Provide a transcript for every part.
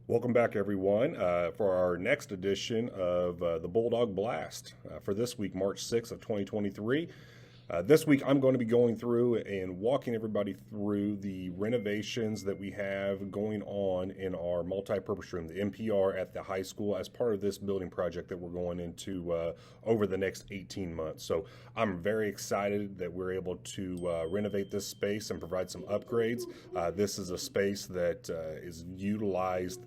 Welcome back, everyone, for our next edition of the Bulldog Blast for this week, March 6th of 2023. This week, I'm going to be going through and walking everybody through the renovations that we have going on in our multi-purpose room, the MPR at the high school, as part of this building project that we're going into over the next 18 months. So I'm very excited that we're able to renovate this space and provide some upgrades. This is a space that is utilized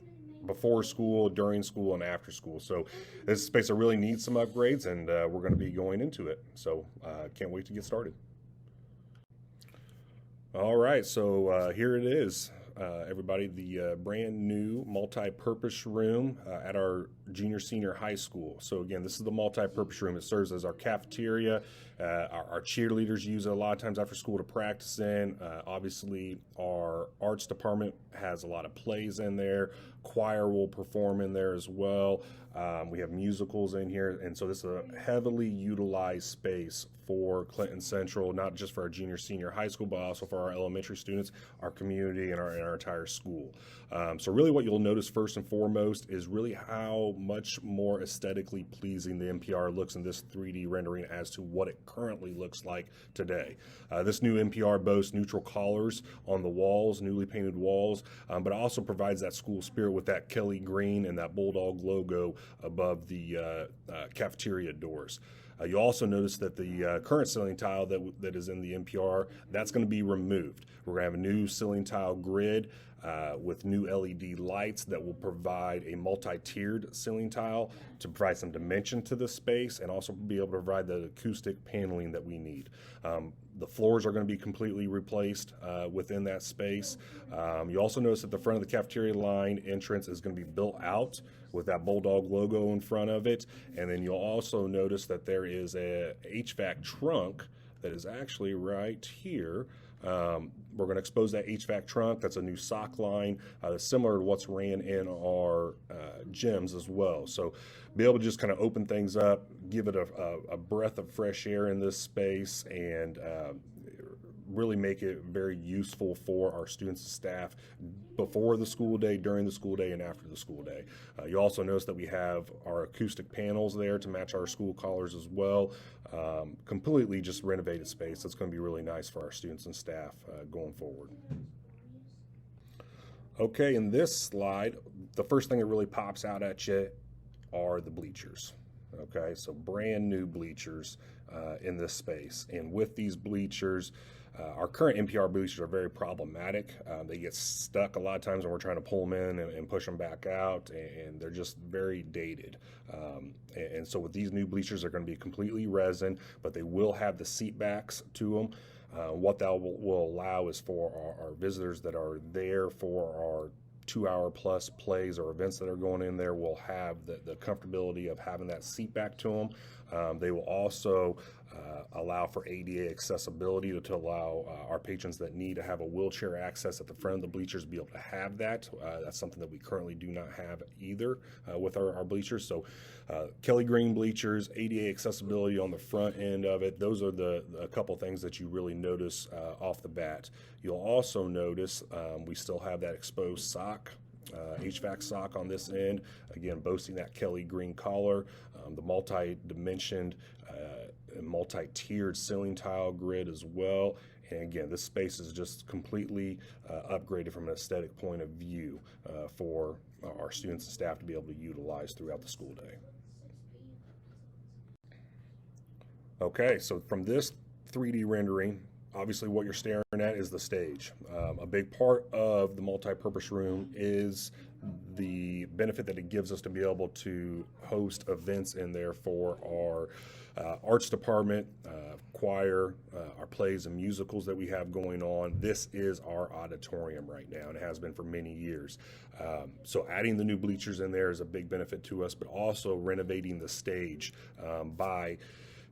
before school, during school, and after school. So this space really needs some upgrades, and we're going to be going into it. So can't wait to get started. All right, so here it is, everybody, the brand new multi-purpose room at our junior senior high school. So again, this is the multi-purpose room. It serves as our cafeteria. Our cheerleaders use it a lot of times after school to practice in. Obviously, our arts department has a lot of plays in there. Choir will perform in there as well. We have musicals in here, and so this is a heavily utilized space for Clinton Central, not just for our junior senior high school, but also for our elementary students, our community, and our entire school. So really what you'll notice first and foremost is really how much more aesthetically pleasing the NPR looks in this 3D rendering as to what it currently looks like today. This new NPR boasts neutral colors on the walls, newly painted walls, but also provides that school spirit with that Kelly green and that Bulldog logo above the cafeteria doors. You'll also notice that the current ceiling tile that is in the NPR, that's going to be removed. We're going to have a new ceiling tile grid with new LED lights that will provide a multi-tiered ceiling tile to provide some dimension to the space and also be able to provide the acoustic paneling that we need. The floors are going to be completely replaced within that space. You also notice that the front of the cafeteria line entrance is going to be built out with that Bulldog logo in front of it. And then you'll also notice that there is a HVAC trunk that is actually right here. We're going to expose that HVAC trunk. That's a new sock line, similar to what's ran in our gyms as well. So be able to just kind of open things up, give it a breath of fresh air in this space, and really make it very useful for our students and staff before the school day, during the school day, and after the school day. You also notice that we have our acoustic panels there to match our school colors as well. Completely just renovated space. That's going to be really nice for our students and staff going forward. Okay, in this slide, the first thing that really pops out at you are the bleachers. Okay, so brand new bleachers in this space. And with these bleachers, our current NPR bleachers are very problematic. They get stuck a lot of times when we're trying to pull them in and push them back out, and they're just very dated. And so with these new bleachers, they're going to be completely resin, but they will have the seat backs to them. What that will allow is for our visitors that are there for our 2-hour plus plays or events that are going in there will have the comfortability of having that seat back to them. They will also allow for ADA accessibility to allow our patrons that need to have a wheelchair access at the front of the bleachers to be able to have that. That's something that we currently do not have either with our bleachers. So Kelly green bleachers, ADA accessibility on the front end of it. Those are a couple things that you really notice off the bat. You'll also notice we still have that exposed sock. HVAC sock on this end, again boasting that Kelly green collar, the multi-dimensioned multi-tiered ceiling tile grid as well. And again, this space is just completely upgraded from an aesthetic point of view for our students and staff to be able to utilize throughout the school day. Okay, so from this 3D rendering, obviously what you're staring at is the stage. A big part of the multi-purpose room is the benefit that it gives us to be able to host events in there for our arts department, choir, our plays and musicals that we have going on. This is our auditorium right now, and it has been for many years. So adding the new bleachers in there is a big benefit to us, but also renovating the stage by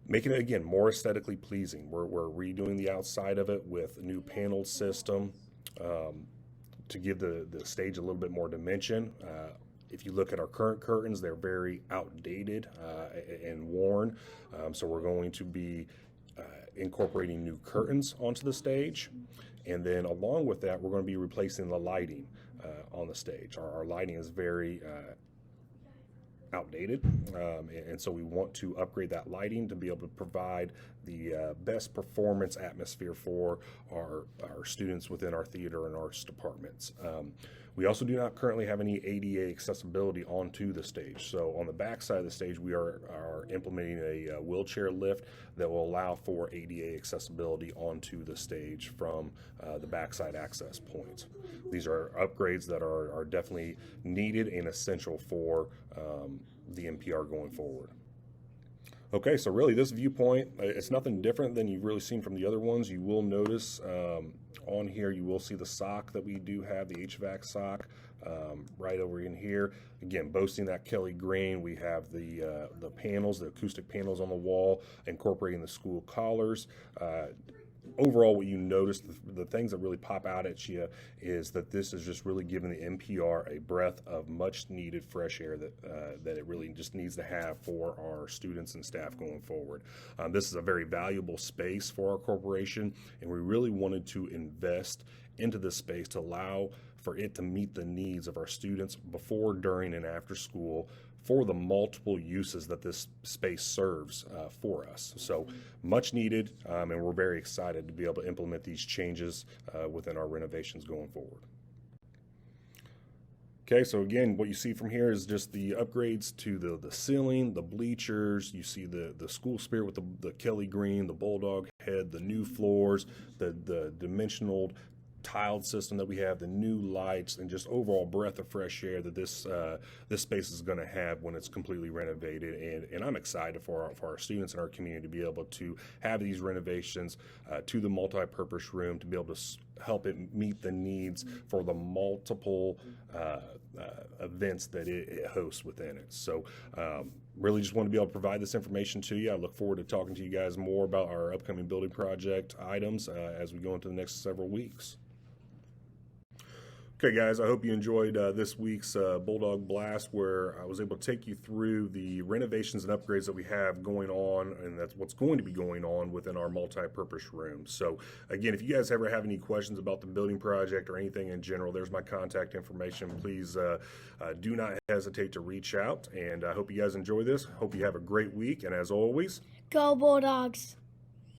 making it, again, more aesthetically pleasing. We're redoing the outside of it with a new paneled system to give the stage a little bit more dimension. If you look at our current curtains, they're very outdated and worn. So we're going to be incorporating new curtains onto the stage. And then along with that, we're going to be replacing the lighting. on the stage. Our lighting is very outdated, and so we want to upgrade that lighting to be able to provide the best performance atmosphere for our students within our theater and arts departments. We also do not currently have any ADA accessibility onto the stage. So on the back side of the stage, we are implementing a wheelchair lift that will allow for ADA accessibility onto the stage from the backside access points. These are upgrades that are definitely needed and essential for the NPR going forward. Okay, so really this viewpoint, it's nothing different than you've really seen from the other ones. You will notice on here, you will see the sock that we do have, the HVAC sock, right over in here. Again, boasting that Kelly green. We have the panels, the acoustic panels on the wall, incorporating the school collars. Overall, what you notice, the things that really pop out at you is that this is just really giving the NPR a breath of much needed fresh air that it really just needs to have for our students and staff going forward. This is a very valuable space for our corporation, and we really wanted to invest into this space to allow for it to meet the needs of our students before, during, and after school, for the multiple uses that this space serves for us. So much needed, and we're very excited to be able to implement these changes within our renovations going forward. Okay, so again, what you see from here is just the upgrades to the ceiling, the bleachers. You see the school spirit with the Kelly green, the Bulldog head, the new floors, the dimensional tiled system that we have, the new lights, and just overall breath of fresh air that this space is going to have when it's completely renovated. And I'm excited for our students and our community to be able to have these renovations to the multi-purpose room, to be able to help it meet the needs for the multiple events that it hosts within it. So really just want to be able to provide this information to you. I look forward to talking to you guys more about our upcoming building project items as we go into the next several weeks. Okay, guys, I hope you enjoyed this week's Bulldog Blast, where I was able to take you through the renovations and upgrades that we have going on, and that's what's going to be going on within our multi-purpose room. So, again, if you guys ever have any questions about the building project or anything in general, there's my contact information. Please do not hesitate to reach out, and I hope you guys enjoy this. Hope you have a great week, and as always, go Bulldogs!